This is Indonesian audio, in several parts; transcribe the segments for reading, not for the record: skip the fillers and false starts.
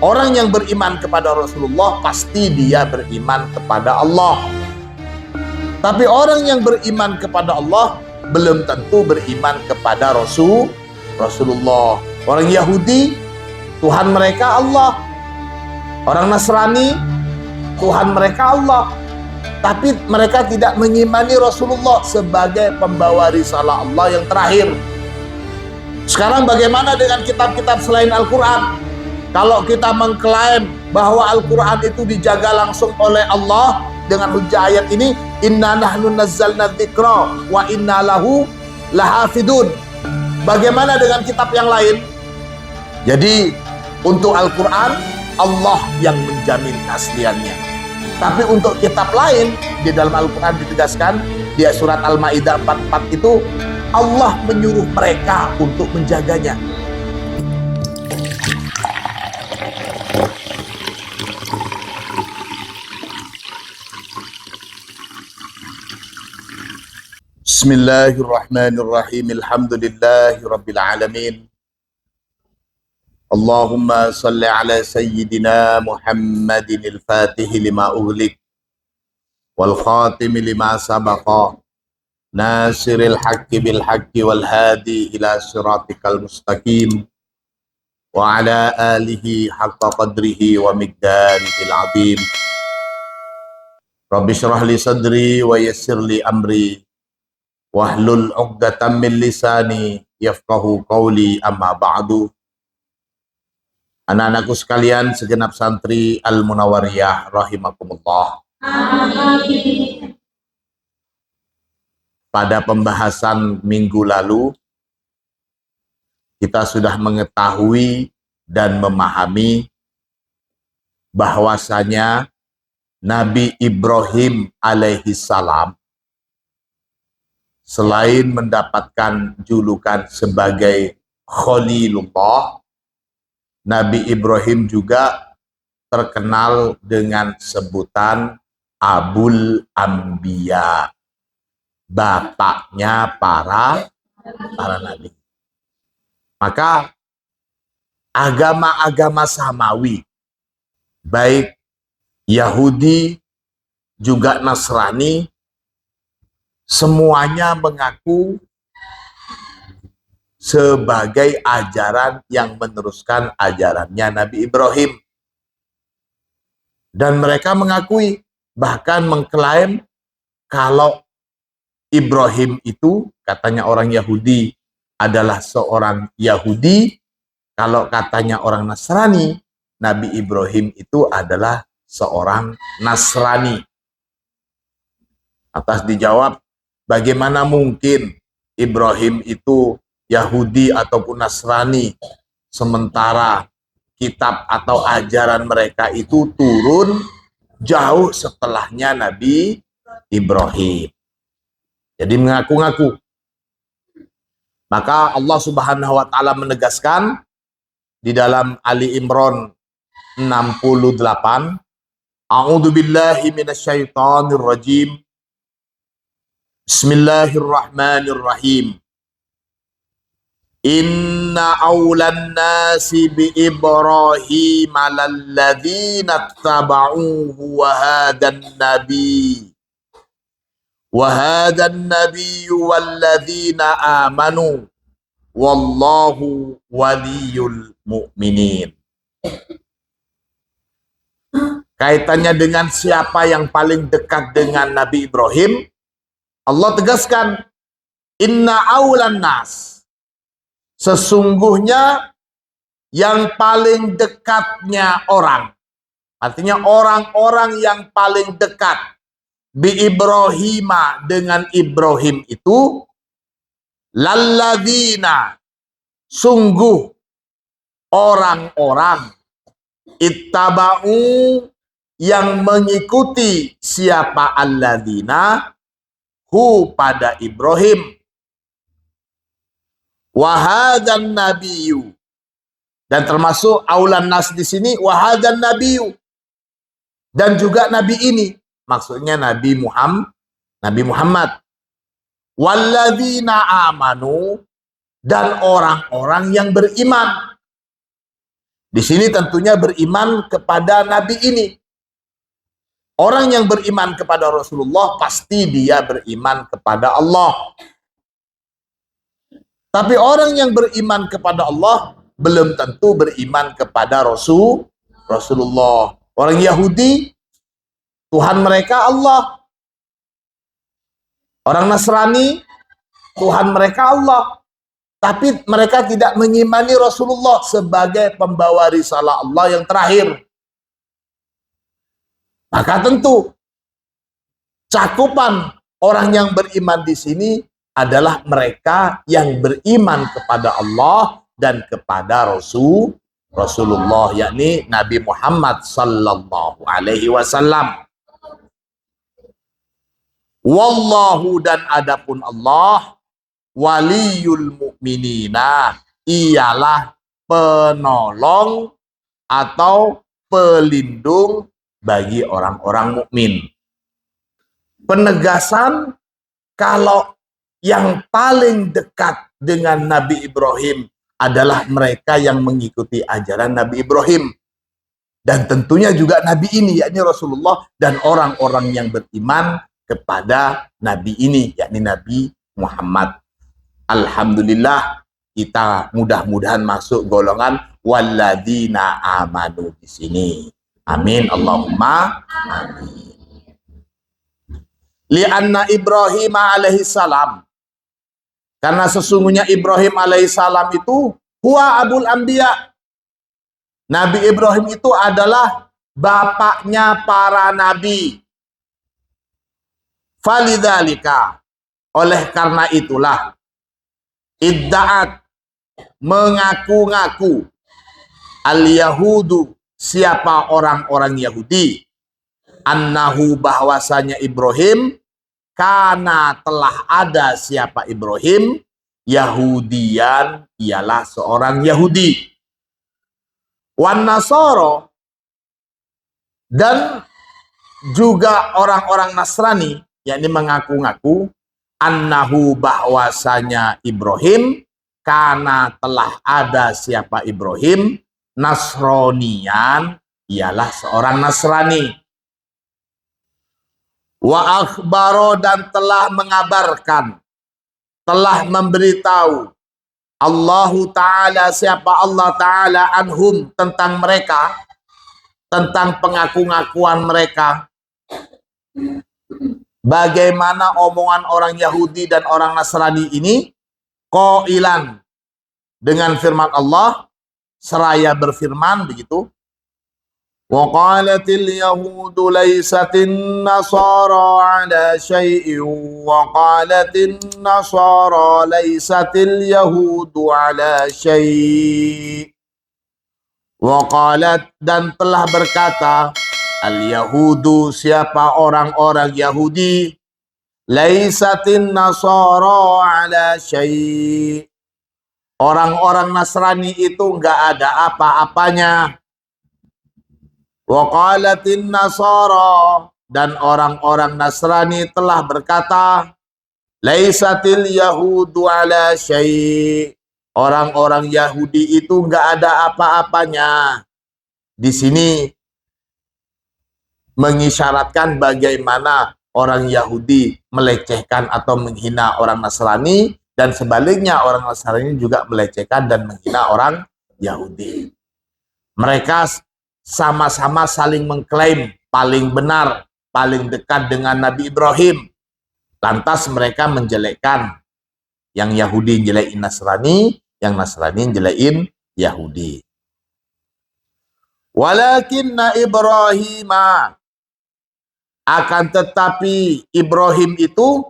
Orang yang beriman kepada Rasulullah pasti dia beriman kepada Allah. Tapi orang yang beriman kepada Allah belum tentu beriman kepada Rasulullah. Orang Yahudi, Tuhan mereka Allah. Orang Nasrani, Tuhan mereka Allah. Tapi mereka tidak mengimani Rasulullah sebagai pembawa risalah Allah yang terakhir. Sekarang bagaimana dengan kitab-kitab selain Al-Quran? Kalau kita mengklaim bahwa Al-Quran itu dijaga langsung oleh Allah dengan hujah ayat ini, inna nahnu nazzalna dzikra wa inna lahu lahafidun. Bagaimana dengan kitab yang lain? Jadi untuk Al-Quran Allah yang menjamin keasliannya. Tapi untuk kitab lain di dalam Al-Quran ditegaskan di surat Al-Maidah 44 itu Allah menyuruh mereka untuk menjaganya. Bismillahirrahmanirrahim. Alhamdulillahirabbil alamin. Allahumma salli ala sayyidina Muhammadin al-Fatih lima ughliq wal khatim lima sabaqa nasiril haqqi bil haqqi wal hadi ila siratikal mustaqim wa ala alihi haqqa qadrihi wa miqdarihil azim. Rabbi shrah li sadri wa yassir li amri wahlul 'uqdatam min lisani yafqahu qawli, amma ba'du. Anak-anakku sekalian, segenap santri Al-Munawwariyah rahimakumullah. Amin. Pada pembahasan minggu lalu kita sudah mengetahui dan memahami bahwasanya Nabi Ibrahim alaihi salam selain mendapatkan julukan sebagai Khalilullah, Nabi Ibrahim juga terkenal dengan sebutan Abul Anbiya, bapaknya para nabi. Maka agama-agama samawi, baik Yahudi juga Nasrani, semuanya mengaku sebagai ajaran yang meneruskan ajarannya Nabi Ibrahim. Dan mereka mengakui, bahkan mengklaim kalau Ibrahim itu, katanya orang Yahudi, adalah seorang Yahudi. Kalau katanya orang Nasrani, Nabi Ibrahim itu adalah seorang Nasrani. Atas dijawab, bagaimana mungkin Ibrahim itu Yahudi ataupun Nasrani, sementara kitab atau ajaran mereka itu turun jauh setelahnya Nabi Ibrahim. Jadi mengaku-ngaku. Maka Allah Subhanahu wa taala menegaskan di dalam Ali Imran 68, A'udzubillahi minasyaitonir rajim. Bismillahirrahmanirrahim. Inna awlan nasi bi Ibrahim lalladhina taba'uhu wa hadan nabi walladhina amanu wallahu waliyul mu'minin. Kaitannya dengan siapa yang paling dekat dengan Nabi Ibrahim, Allah tegaskan, inna awlan nas, sesungguhnya yang paling dekatnya orang, artinya orang-orang yang paling dekat bi Ibrahima dengan Ibrahim itu, lalladzina, sungguh orang-orang, ittaba'u, yang mengikuti siapa alladzina, hu pada Ibrahim, wahadan nabiyyu, dan termasuk aulan nas di sini wahadan nabiyyu, dan juga nabi ini, maksudnya Nabi Muhammad, walladzina amanu, dan orang-orang yang beriman. Di sini tentunya beriman kepada Nabi ini. Orang yang beriman kepada Rasulullah pasti dia beriman kepada Allah. Tapi orang yang beriman kepada Allah belum tentu beriman kepada Rasulullah. Orang Yahudi, Tuhan mereka Allah. Orang Nasrani, Tuhan mereka Allah. Tapi mereka tidak mengimani Rasulullah sebagai pembawa risalah Allah yang terakhir. Maka tentu cakupan orang yang beriman di sini adalah mereka yang beriman kepada Allah dan kepada Rasulullah, yakni Nabi Muhammad sallallahu alaihi wasallam. Wallahu, dan adapun Allah, waliyul mu'minina, ialah penolong atau pelindung bagi orang-orang mukmin. Penegasan kalau yang paling dekat dengan Nabi Ibrahim adalah mereka yang mengikuti ajaran Nabi Ibrahim. Dan tentunya juga Nabi ini, yakni Rasulullah, dan orang-orang yang beriman kepada Nabi ini, yakni Nabi Muhammad. Alhamdulillah, kita mudah-mudahan masuk golongan walladzina amanu di sini. Amin, Allahumma amin. Lianna Ibrahim alaihi salam, karena sesungguhnya Ibrahim alaihissalam itu huwa abul anbiya. Nabi Ibrahim itu adalah bapaknya para nabi. Falidzalika, oleh karena itulah, idda'at, mengaku-ngaku, al-yahudu, siapa orang-orang Yahudi, annahu, bahwasanya Ibrahim, karena telah ada siapa Ibrahim, Yahudian, ialah seorang Yahudi. Wan Nasoro, dan juga orang-orang Nasrani, yakni mengaku-ngaku, annahu, bahwasanya Ibrahim, karena telah ada siapa Ibrahim, Nasronian, ialah seorang Nasrani. Wa akhbaro, dan telah mengabarkan, telah memberitahu, Allahu Ta'ala, siapa Allah Ta'ala, anhum, tentang mereka, tentang pengaku-ngakuan mereka. Bagaimana omongan orang Yahudi dan orang Nasrani ini, qailan, dengan firman Allah, seraya berfirman begitu, wa qalatil yahudu laysatin nasara ala syai'in wa qalatin nasara laysatil yahudu ala syai'. Wa qalat, dan telah berkata, al-yahudu, siapa orang-orang Yahudi, laysatin nasara ala syai', orang-orang Nasrani itu enggak ada apa-apanya. Wa qalatin nasara, dan orang-orang Nasrani telah berkata, laisatil yahudu ala syai', orang-orang Yahudi itu enggak ada apa-apanya. Di sini mengisyaratkan bagaimana orang Yahudi melecehkan atau menghina orang Nasrani, dan sebaliknya orang Nasrani juga melecehkan dan menghina orang Yahudi. Mereka sama-sama saling mengklaim paling benar, paling dekat dengan Nabi Ibrahim. Lantas mereka menjelekkan, yang Yahudi jelekin Nasrani, yang Nasrani jelekin Yahudi. Walakinna Ibrahima, akan tetapi Ibrahim itu,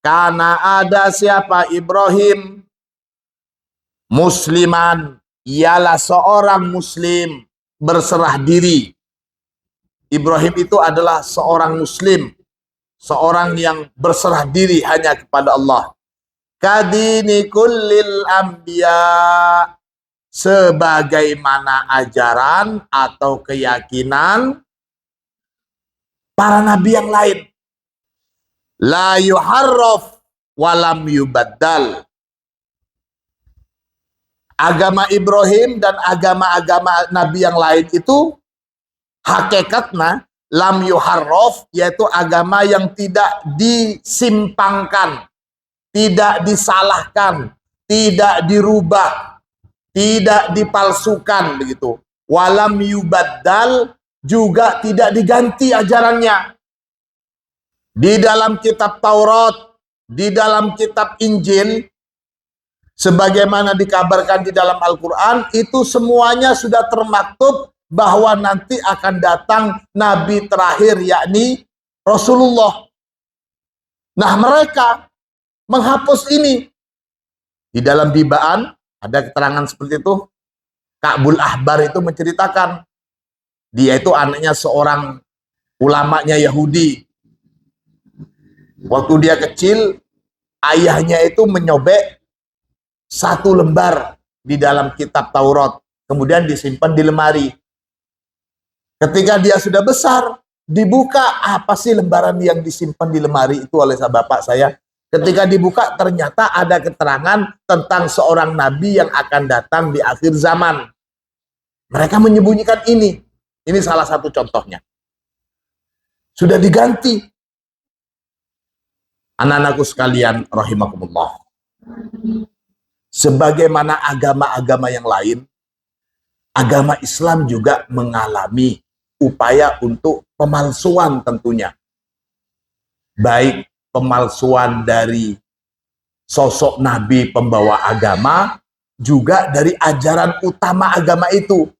karena ada siapa Ibrahim, musliman, ialah seorang muslim, berserah diri. Ibrahim itu adalah seorang muslim, seorang yang berserah diri hanya kepada Allah. Kadini kullil anbiya, sebagaimana ajaran atau keyakinan para nabi yang lain. La yuharraf walam yubaddal, Agama Ibrahim dan agama-agama Nabi yang lain itu hakikatnya lam yuharraf, yaitu agama yang tidak disimpangkan, tidak disalahkan, tidak dirubah, tidak dipalsukan begitu. Walam yubaddal, juga tidak diganti ajarannya. Di dalam kitab Taurat, di dalam kitab Injil, sebagaimana dikabarkan di dalam Al-Quran, itu semuanya sudah termaktub bahwa nanti akan datang Nabi terakhir, yakni Rasulullah. Nah, mereka menghapus ini. Di dalam Bibaan ada keterangan seperti itu. Ka'bul Ahbar itu menceritakan, dia itu anaknya seorang ulamanya Yahudi. Waktu dia kecil, ayahnya itu menyobek satu lembar di dalam kitab Taurat, kemudian disimpan di lemari. Ketika dia sudah besar, dibuka, apa sih lembaran yang disimpan di lemari itu oleh bapak saya? Ketika dibuka, ternyata ada keterangan tentang seorang nabi yang akan datang di akhir zaman. Mereka menyembunyikan ini. Ini salah satu contohnya. Sudah diganti. Anak-anakku sekalian rahimakumullah. Sebagaimana agama-agama yang lain, agama Islam juga mengalami upaya untuk pemalsuan tentunya. Baik pemalsuan dari sosok nabi pembawa agama, juga dari ajaran utama agama itu.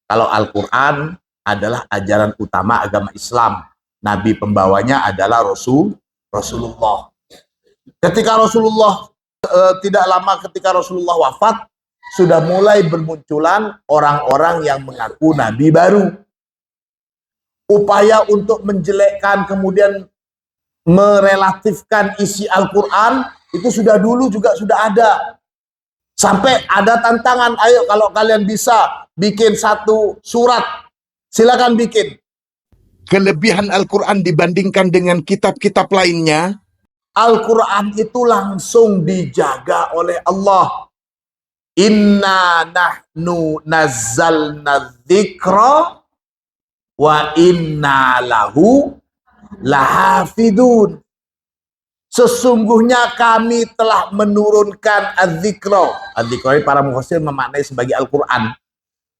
Kalau Al-Quran adalah ajaran utama agama Islam, nabi pembawanya adalah Rasulullah. Ketika Rasulullah tidak lama ketika Rasulullah wafat, sudah mulai bermunculan orang-orang yang mengaku nabi baru. Upaya untuk menjelekkan, kemudian merelatifkan isi Al-Quran, itu sudah dulu juga sudah ada. Sampai ada tantangan, ayo kalau kalian bisa bikin satu surat, silakan bikin. Kelebihan Al-Quran dibandingkan dengan kitab-kitab lainnya, Al-Quran itu langsung dijaga oleh Allah. Inna nahnu nazzalna dzikra wa inna lahu lahafidun. Sesungguhnya kami telah menurunkan az-dzikra. Az-dzikra ini para mufassir memaknai sebagai Al-Quran.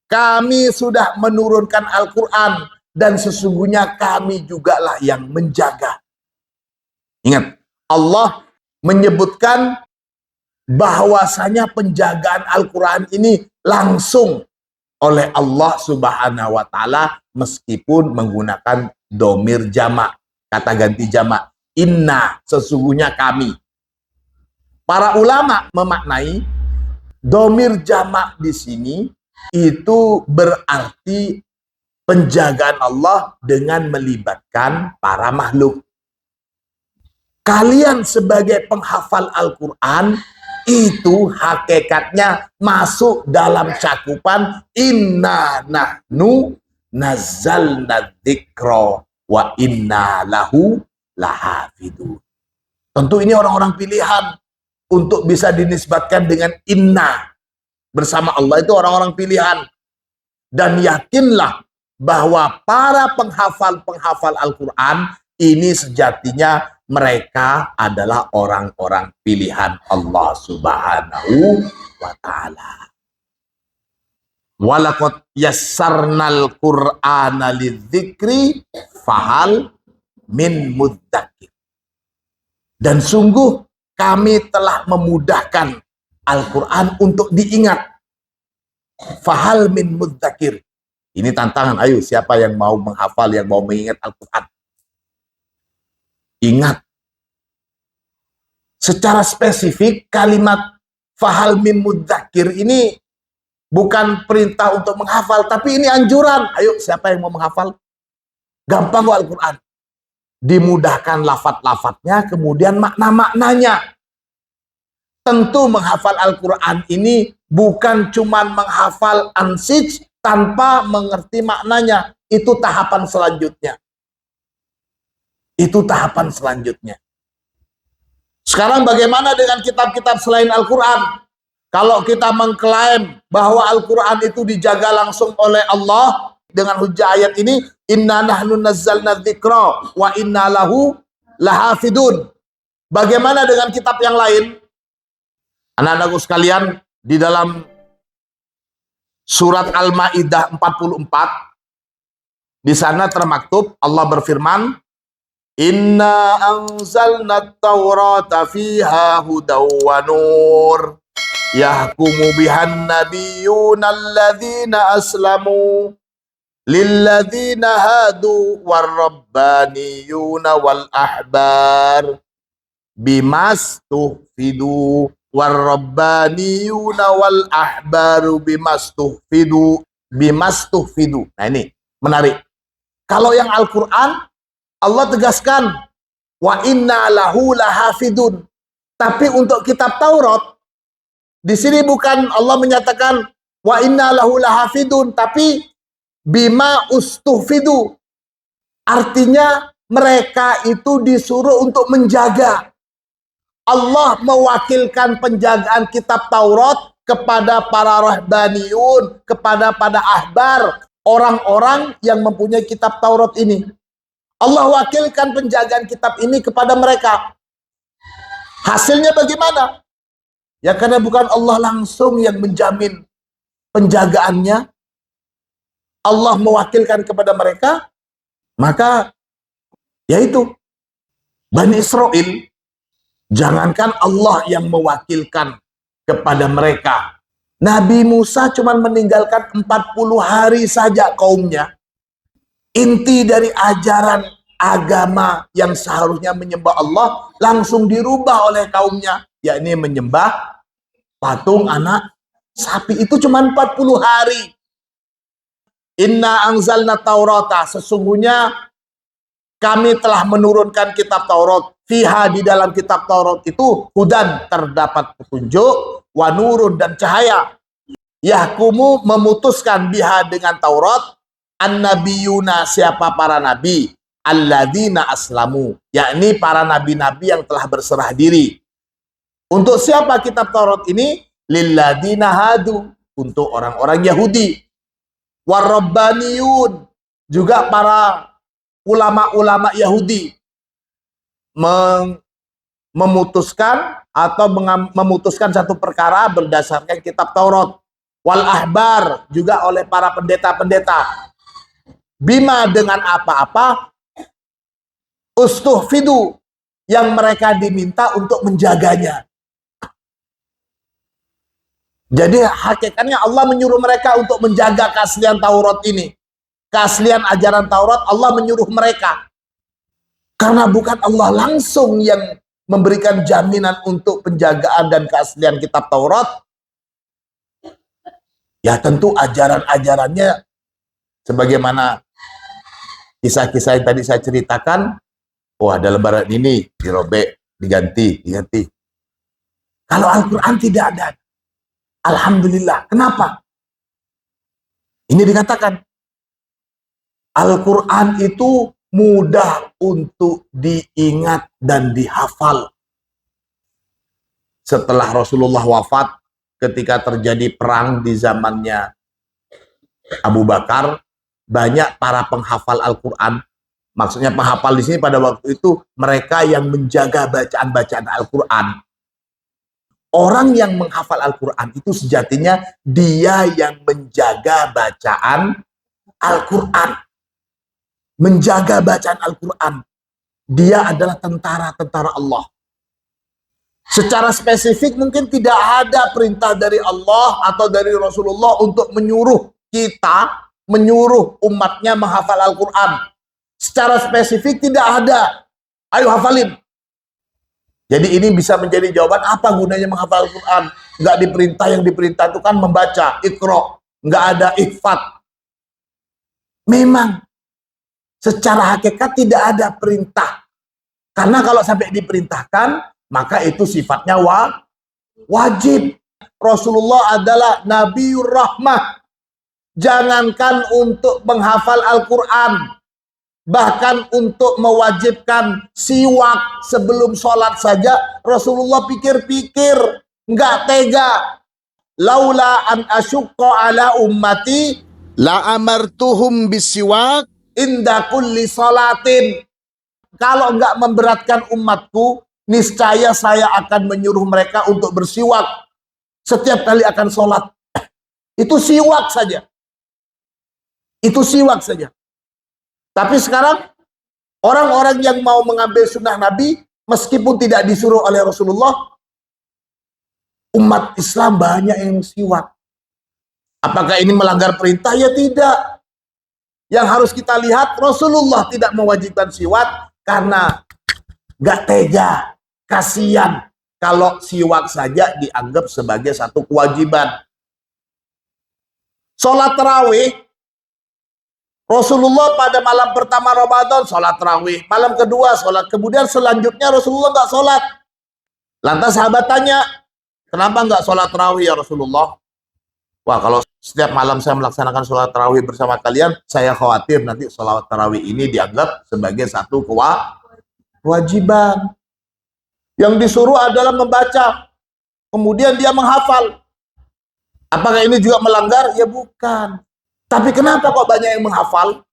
Kami sudah menurunkan Al-Quran dan sesungguhnya kami jugalah yang menjaga. Ingat, Allah menyebutkan bahwasanya penjagaan Al-Quran ini langsung oleh Allah Subhanahu wa Ta'ala, meskipun menggunakan domir jamak, kata ganti jamak. Inna, sesungguhnya kami. Para ulama memaknai domir jamak di sini itu berarti penjagaan Allah dengan melibatkan para makhluk. Kalian sebagai penghafal Al-Quran itu hakikatnya masuk dalam cakupan inna nahnu nazzalna dzikra wa inna lahu lahafidun. Tentu ini orang-orang pilihan untuk bisa dinisbatkan dengan inna bersama Allah, itu orang-orang pilihan. Dan yakinlah bahwa para penghafal-penghafal Al-Quran ini sejatinya mereka adalah orang-orang pilihan Allah Subhanahu wa Ta'ala. Walaqad yassarnal Qur'ana lidzikri fahal min mudzakir. Dan sungguh kami telah memudahkan Al-Quran untuk diingat. Fahal min mudzakir. Ini tantangan, ayo siapa yang mau menghafal, yang mau mengingat Al-Quran. Ingat. Secara spesifik kalimat fahal min mudzakir ini bukan perintah untuk menghafal, tapi ini anjuran. Ayo siapa yang mau menghafal? Gampang kok Al-Quran. Dimudahkan lafaz-lafaznya, kemudian makna-maknanya. Tentu menghafal Al-Quran ini bukan cuma menghafal ansij tanpa mengerti maknanya. Itu tahapan selanjutnya. Itu tahapan selanjutnya. Sekarang bagaimana dengan kitab-kitab selain Al-Quran? Kalau kita mengklaim bahwa Al-Quran itu dijaga langsung oleh Allah dengan hujah ayat ini, inna nahnu nazzalna dzikra wa inna lahu lahafidun. Bagaimana dengan kitab yang lain? Anak-anakku sekalian, di dalam surat Al-Maidah 44, di sana termaktub Allah berfirman, inna anzalna at-taurata fiha hudaw wa nur yahkumu bihan nabiyyuna alladzina aslamu lilladzina hadu warrabbaniyuna wal ahbar bimastuhfidu warrabbaniyuna wal ahbaru bimastuhfidu. Nah ini menarik. Kalau yang Al-Quran Allah tegaskan wa inna lahu lahafidun. Tapi untuk kitab Taurat di sini bukan Allah menyatakan wa inna lahu lahafidun, tapi bima ustuhfidu. Artinya mereka itu disuruh untuk menjaga. Allah mewakilkan penjagaan kitab Taurat kepada para rahbaniyun, kepada ahbar, orang-orang yang mempunyai kitab Taurat ini. Allah wakilkan penjagaan kitab ini kepada mereka. Hasilnya bagaimana? Ya karena bukan Allah langsung yang menjamin penjagaannya. Allah mewakilkan kepada mereka, maka yaitu Bani Israel, jangankan Allah yang mewakilkan kepada mereka. Nabi Musa cuma meninggalkan 40 hari saja kaumnya. Inti dari ajaran agama yang seharusnya menyembah Allah langsung dirubah oleh kaumnya, yakni menyembah patung anak sapi. Itu cuma 40 hari. Inna anzalna taurata, sesungguhnya kami telah menurunkan kitab Taurat. Fiha, di dalam kitab Taurat itu hudan, terdapat petunjuk, wa nurun, dan cahaya. Yahkumu, memutuskan, biha, dengan Taurat, an-nabiyuna, siapa para nabi, alladzina aslamu, yakni para nabi-nabi yang telah berserah diri. Untuk siapa kitab Taurat ini? Lilladzina hadu, untuk orang-orang Yahudi. Warrabbaniyun, juga para ulama-ulama Yahudi memutuskan atau memutuskan satu perkara berdasarkan kitab Taurat. Wal ahbar, juga oleh para pendeta-pendeta. Bima, dengan apa-apa, ustuhfidu, yang mereka diminta untuk menjaganya. Jadi hakikatnya Allah menyuruh mereka untuk menjaga keaslian Taurat ini. Keaslian ajaran Taurat Allah menyuruh mereka. Karena bukan Allah langsung yang memberikan jaminan untuk penjagaan dan keaslian kitab Taurat. Ya tentu ajaran-ajarannya sebagaimana kisah-kisah yang tadi saya ceritakan. Oh, ada lebaran ini dirobek, diganti. Kalau Al-Quran tidak ada. Alhamdulillah. Kenapa? Ini dikatakan Al-Quran itu mudah untuk diingat dan dihafal. Setelah Rasulullah wafat, ketika terjadi perang di zamannya Abu Bakar, banyak para penghafal Al-Quran. Maksudnya penghafal di sini pada waktu itu mereka yang menjaga bacaan-bacaan Al-Quran. Orang yang menghafal Al-Quran itu sejatinya dia yang menjaga bacaan Al-Quran. Menjaga bacaan Al-Quran. Dia adalah tentara-tentara Allah. Secara spesifik mungkin tidak ada perintah dari Allah atau dari Rasulullah untuk menyuruh kita, menyuruh umatnya menghafal Al-Quran. Secara spesifik tidak ada. Ayo hafalin. Jadi ini bisa menjadi jawaban apa gunanya menghafal Al-Quran. Nggak diperintah, yang diperintah itu kan membaca, ikro. Nggak ada ikhfat. Memang secara hakikat tidak ada perintah. Karena kalau sampai diperintahkan, maka itu sifatnya wajib. Rasulullah adalah Nabiur Rahmah. Jangankan untuk menghafal Al-Quran, bahkan untuk mewajibkan siwak sebelum sholat saja, Rasulullah pikir-pikir, nggak tega. laula an asyqa ala ummati La amartuhum bisiwak. inda kulli salatin. Kalau enggak memberatkan umatku, niscaya saya akan menyuruh mereka untuk bersiwak setiap kali akan sholat. Itu siwak saja. Itu siwak saja. Tapi sekarang orang-orang yang mau mengambil sunnah Nabi, meskipun tidak disuruh oleh Rasulullah, umat Islam banyak yang siwak. Apakah ini melanggar perintah? Ya tidak. Yang harus kita lihat, Rasulullah tidak mewajibkan siwak karena gak tega, kasihan kalau siwak saja dianggap sebagai satu kewajiban. Sholat tarawih, Rasulullah pada malam pertama Ramadan sholat tarawih, malam kedua sholat, kemudian selanjutnya Rasulullah nggak sholat. Lantas sahabat tanya, kenapa nggak sholat tarawih ya Rasulullah? Wah, kalau setiap malam saya melaksanakan sholat tarawih bersama kalian, saya khawatir nanti sholat tarawih ini dianggap sebagai satu kewajiban. Yang disuruh adalah membaca, kemudian dia menghafal. Apakah ini juga melanggar? Ya bukan. Tapi kenapa kok banyak yang menghafal?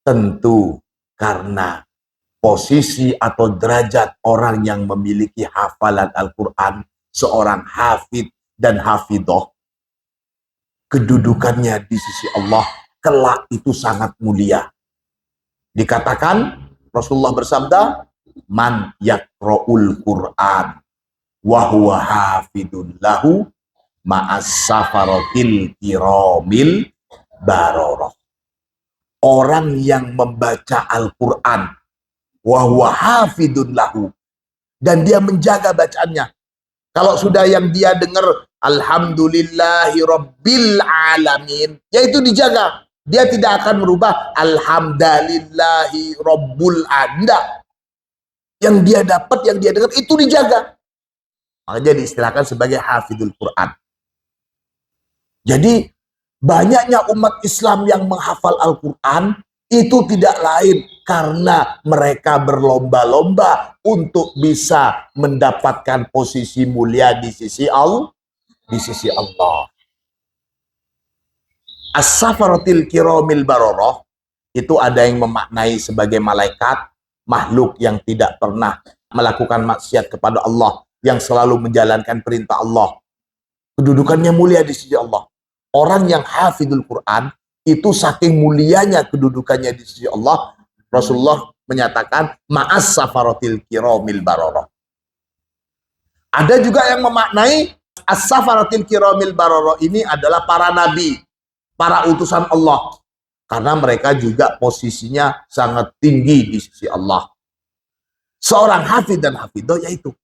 Tentu karena posisi atau derajat orang yang memiliki hafalan Al-Quran, seorang hafid dan hafidoh, kedudukannya di sisi Allah kelak itu sangat mulia. Dikatakan Rasulullah bersabda, man yaqra'ul Qur'an wa huwa hafidun lahu ma'as safaratil kiramil bararah. Orang yang membaca Al-Quran wa huwa hafidun lahu, dan dia menjaga bacaannya. Kalau sudah yang dia dengar alhamdulillahi rabbil alamin, yaitu dijaga. Dia tidak akan merubah alhamdulillahi rabbul alamin. Yang dia dapat, yang dia dengar itu dijaga. Makanya diistilahkan sebagai hafidul Quran. Jadi banyaknya umat Islam yang menghafal Al-Quran itu tidak lain karena mereka berlomba-lomba untuk bisa mendapatkan posisi mulia di sisi Allah. As-safaratil kiramil bararah itu ada yang memaknai sebagai malaikat, makhluk yang tidak pernah melakukan maksiat kepada Allah, yang selalu menjalankan perintah Allah. Kedudukannya mulia di sisi Allah. Orang yang hafidul Quran itu saking mulianya kedudukannya di sisi Allah, Rasulullah menyatakan ma'as safaratil kiramil bararah. Ada juga yang memaknai as-safaratil kiramil bararah ini adalah para nabi, para utusan Allah, karena mereka juga posisinya sangat tinggi di sisi Allah. Seorang hafid dan hafidah yaitu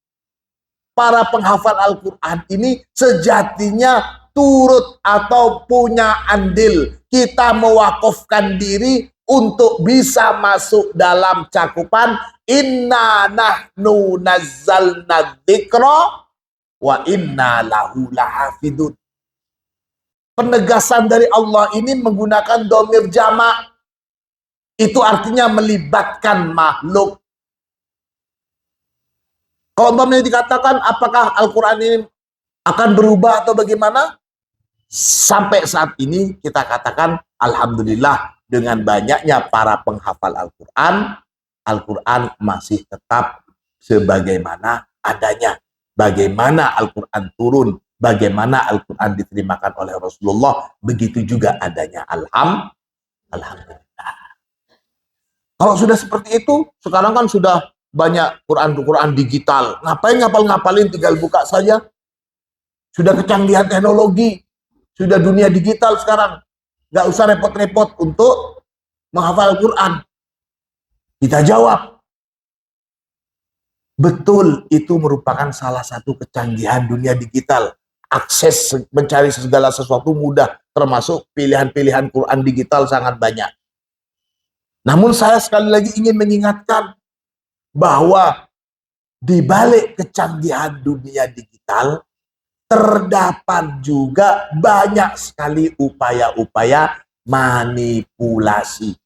para penghafal Al-Quran ini sejatinya turut atau punya andil. Kita mewakafkan diri untuk bisa masuk dalam cakupan inna nahnu nazzalna dzikra wa inna lahu lahafidun. Penegasan dari Allah ini menggunakan dhamir jamak. Itu artinya melibatkan makhluk. Kalau umpamanya dikatakan apakah Al-Quran ini akan berubah atau bagaimana? Sampai saat ini kita katakan alhamdulillah dengan banyaknya para penghafal Al-Quran, Al-Quran masih tetap sebagaimana adanya. Bagaimana Al-Quran turun, bagaimana Al-Quran diterimakan oleh Rasulullah, begitu juga adanya. Alhamdulillah. Kalau sudah seperti itu, sekarang kan sudah banyak Quran digital. Ngapain ngapalin, tinggal buka saja. Sudah kecanggihan teknologi, sudah dunia digital sekarang. Nggak usah repot-repot untuk menghafal Al-Quran. Kita jawab, betul, itu merupakan salah satu kecanggihan dunia digital. Akses mencari segala sesuatu mudah, termasuk pilihan-pilihan Quran digital sangat banyak. Namun saya sekali lagi ingin mengingatkan bahwa di balik kecanggihan dunia digital terdapat juga banyak sekali upaya-upaya manipulasi.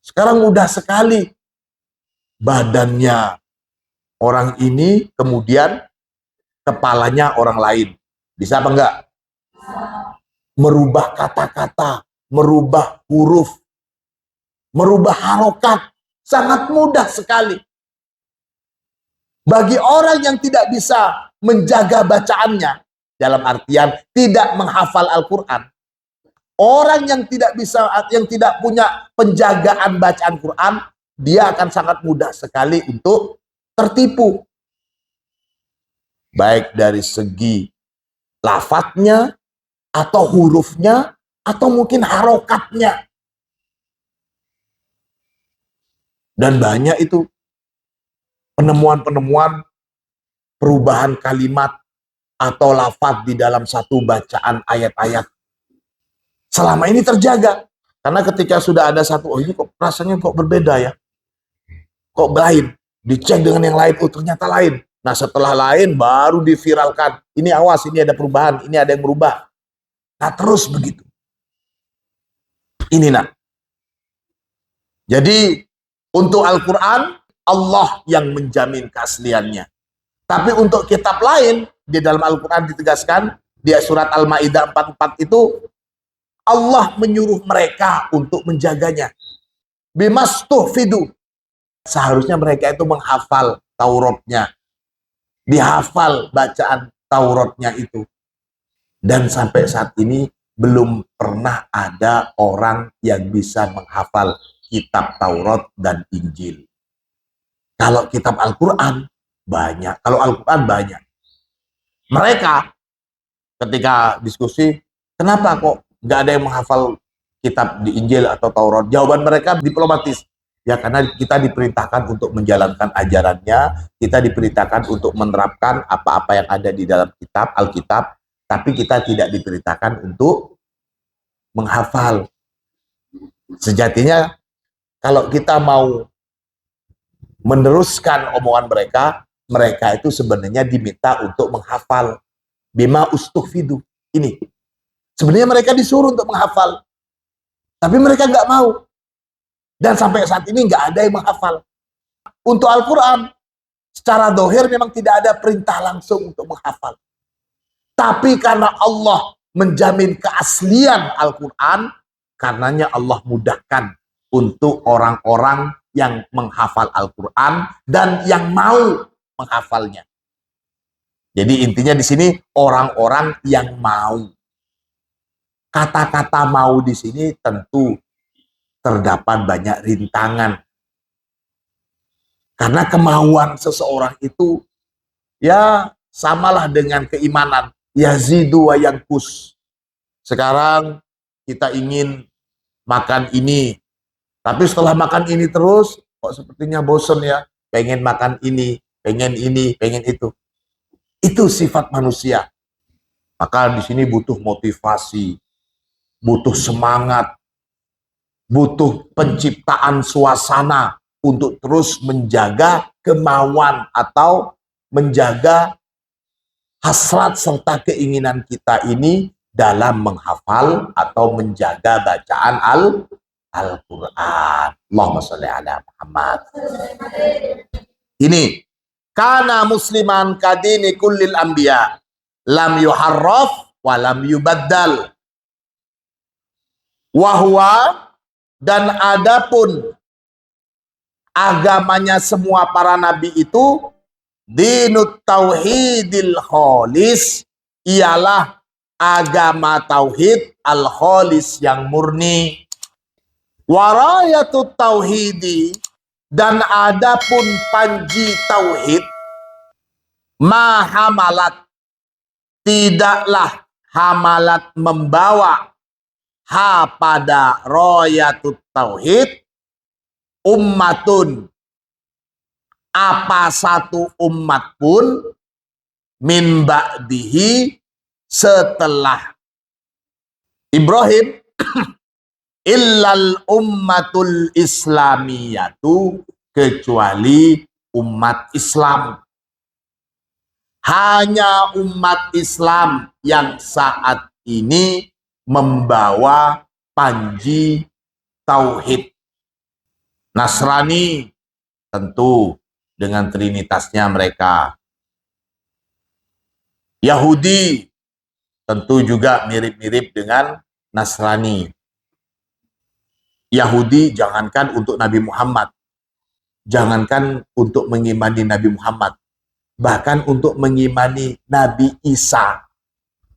Sekarang mudah sekali badannya orang ini kemudian kepalanya orang lain. Bisa apa enggak? Merubah kata-kata, merubah huruf, merubah harokat. Sangat mudah sekali. Bagi orang yang tidak bisa menjaga bacaannya, dalam artian tidak menghafal Al-Quran, orang yang tidak bisa, yang tidak punya penjagaan bacaan Quran, dia akan sangat mudah sekali untuk tertipu. Baik dari segi lafadznya, atau hurufnya, atau mungkin harokatnya. Dan banyak itu penemuan-penemuan perubahan kalimat atau lafadz di dalam satu bacaan ayat-ayat. Selama ini terjaga. Karena ketika sudah ada satu, oh ini kok rasanya kok berbeda ya. Kok lain. Dicek dengan yang lain, oh ternyata lain. Nah setelah lain baru diviralkan. Ini awas, ini ada perubahan, ini ada yang berubah. Nah terus begitu. Ini nak. Jadi untuk Al-Quran, Allah yang menjamin keasliannya. Tapi untuk kitab lain, di dalam Al-Quran ditegaskan, di surat Al-Ma'idah 44 itu, Allah menyuruh mereka untuk menjaganya. Bimastuhfidu. Seharusnya mereka itu menghafal Tauratnya. Dihafal bacaan Tauratnya itu. Dan sampai saat ini belum pernah ada orang yang bisa menghafal kitab Taurat dan Injil. Kalau kitab Al-Quran banyak. Kalau Al-Quran banyak. Mereka ketika diskusi, kenapa kok nggak ada yang menghafal kitab di Injil atau Taurat? Jawaban mereka diplomatis. Ya karena kita diperintahkan untuk menjalankan ajarannya, kita diperintahkan untuk menerapkan apa-apa yang ada di dalam kitab, Alkitab, tapi kita tidak diperintahkan untuk menghafal. Sejatinya, kalau kita mau meneruskan omongan mereka, mereka itu sebenarnya diminta untuk menghafal. Bima ustuhfidu. Ini. Sebenarnya mereka disuruh untuk menghafal. Tapi mereka nggak mau. Dan sampai saat ini nggak ada yang menghafal. Untuk Al-Quran, secara dohir memang tidak ada perintah langsung untuk menghafal. Tapi karena Allah menjamin keaslian Al-Quran, karenanya Allah mudahkan untuk orang-orang yang menghafal Al-Quran dan yang mau menghafalnya. Jadi intinya di sini orang-orang yang mau. Kata-kata mau di sini tentu terdapat banyak rintangan. Karena kemauan seseorang itu ya samalah dengan keimanan. Yazidu wa yankus. Sekarang kita ingin makan ini. Tapi setelah makan ini terus, kok sepertinya bosen ya. Pengen makan ini, pengen itu. Itu sifat manusia. Maka di sini butuh motivasi, butuh semangat, butuh penciptaan suasana untuk terus menjaga kemauan atau menjaga hasrat serta keinginan kita ini dalam menghafal atau menjaga bacaan Al-Quran. Allahumma sholli ala Muhammad. Ini kana musliman kadini kullil anbiya lam yuharraf wa lam yubaddal. Wahwa, dan adapun agamanya semua para nabi itu dinut tauhidil kholis, ialah agama tauhid al-kholis yang murni. Warayatut tauhidi, dan adapun panji tauhid, mahamalat, tidaklah hamalat membawa ha pada royatut tauhid ummatun, apa satu umat pun min ba'dihi, setelah Ibrahim, illal ummatul islamiyatu, kecuali umat Islam. Hanya umat Islam yang saat ini membawa panji tauhid. Nasrani tentu dengan trinitasnya mereka. Yahudi tentu juga mirip-mirip dengan Nasrani. Yahudi jangankan untuk Nabi Muhammad, jangankan untuk mengimani Nabi Muhammad, bahkan untuk mengimani Nabi Isa.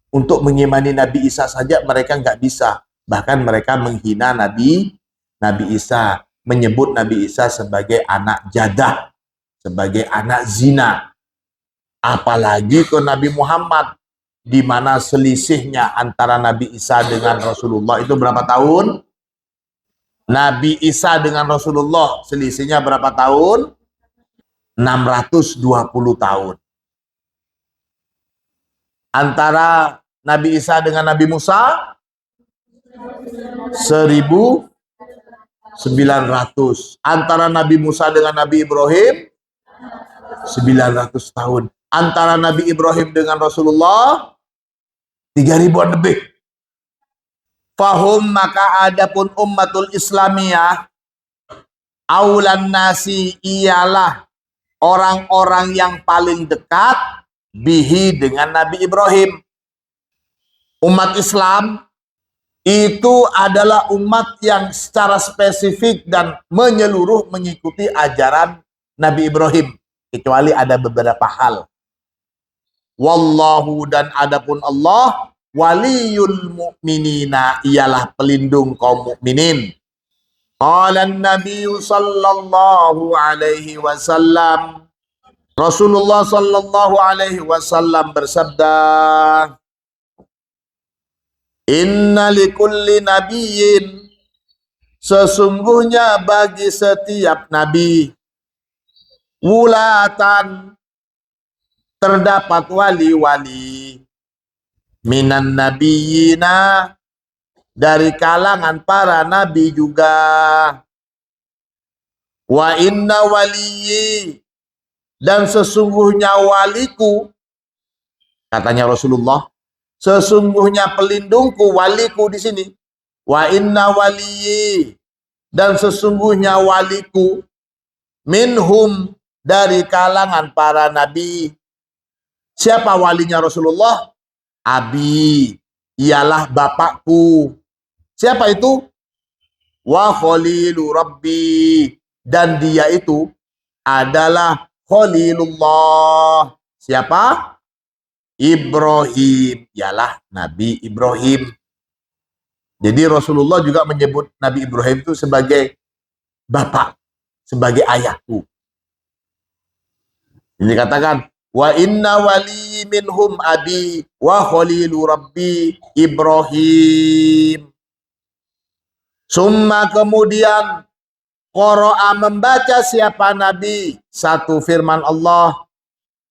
Untuk mengimani Nabi Isa saja mereka nggak bisa. Bahkan mereka menghina Nabi Isa, menyebut Nabi Isa sebagai anak jadah, sebagai anak zina. Apalagi ke Nabi Muhammad, di mana selisihnya antara Nabi Isa dengan Rasulullah itu berapa tahun? Nabi Isa dengan Rasulullah selisihnya berapa tahun? 620 tahun. Antara Nabi Isa dengan Nabi Musa 1900. Antara Nabi Musa dengan Nabi Ibrahim 900 tahun. Antara Nabi Ibrahim dengan Rasulullah 3000-an lebih. Fahum, maka adapun ummatul Islamiyah, aulan nasi, ialah orang-orang yang paling dekat bihi, dengan Nabi Ibrahim. Umat Islam itu adalah umat yang secara spesifik dan menyeluruh mengikuti ajaran Nabi Ibrahim, kecuali ada beberapa hal. Wallahu, dan adapun Allah, waliyul mu'minina, ialah pelindung kaum mukminin. Qala an-nabiy sallallahu alaihi wasallam, Rasulullah sallallahu alaihi wasallam bersabda, inna likulli nabiyyin, sesungguhnya bagi setiap nabi, wulatan, terdapat wali-wali, minan nabiyina, dari kalangan para nabi juga. Wa inna waliyyi, dan sesungguhnya waliku, katanya Rasulullah, sesungguhnya pelindungku, waliku di sini. Wa inna waliyyi, dan sesungguhnya waliku, minhum, dari kalangan para nabi. Siapa walinya Rasulullah? Abi, ialah bapakku. Siapa itu? Wa khalilu rabbi, dan dia itu adalah Khalilullah. Siapa? Ibrahim, ialah Nabi Ibrahim. Jadi Rasulullah juga menyebut Nabi Ibrahim itu sebagai bapak, sebagai ayahku. Ini katakan, wa inna wali minhum abi wa khalilu rabbi Ibrahim. Summa, kemudian, qara'a, membaca siapa Nabi satu firman Allah,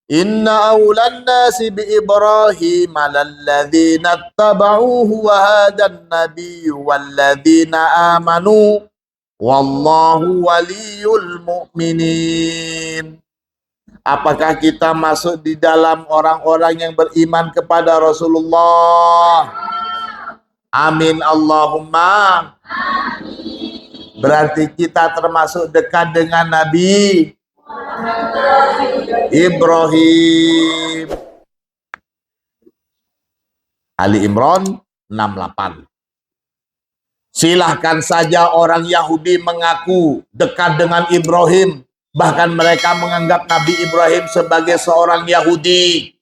inna awlan nasi bi Ibrahim alalladzina tabauhu wa hadan nabiyyu walladzina amanu wallahu waliyul mu'minin. Apakah kita masuk di dalam orang-orang yang beriman kepada Rasulullah? Amin Allahumma. Berarti kita termasuk dekat dengan Nabi Ibrahim. Ali Imran 68. Silahkan saja orang Yahudi mengaku dekat dengan Ibrahim. Bahkan mereka menganggap Nabi Ibrahim sebagai seorang Yahudi.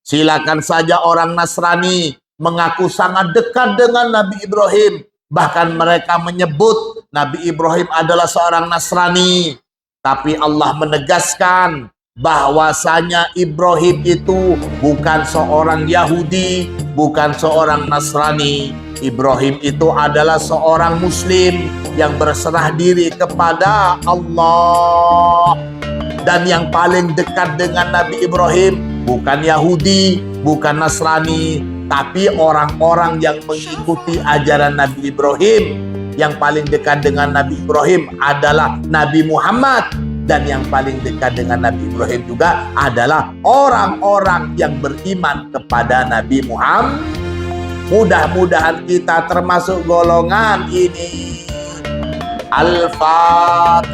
Silakan saja orang Nasrani mengaku sangat dekat dengan Nabi Ibrahim. Bahkan mereka menyebut Nabi Ibrahim adalah seorang Nasrani. Tapi Allah menegaskan bahwasanya Ibrahim itu bukan seorang Yahudi, bukan seorang Nasrani. Ibrahim itu adalah seorang Muslim yang berserah diri kepada Allah. Dan yang paling dekat dengan Nabi Ibrahim bukan Yahudi, bukan Nasrani, tapi orang-orang yang mengikuti ajaran Nabi Ibrahim. Yang paling dekat dengan Nabi Ibrahim adalah Nabi Muhammad. Dan yang paling dekat dengan Nabi Ibrahim juga adalah orang-orang yang beriman kepada Nabi Muhammad. Mudah-mudahan kita termasuk golongan ini. Al-Fatihah.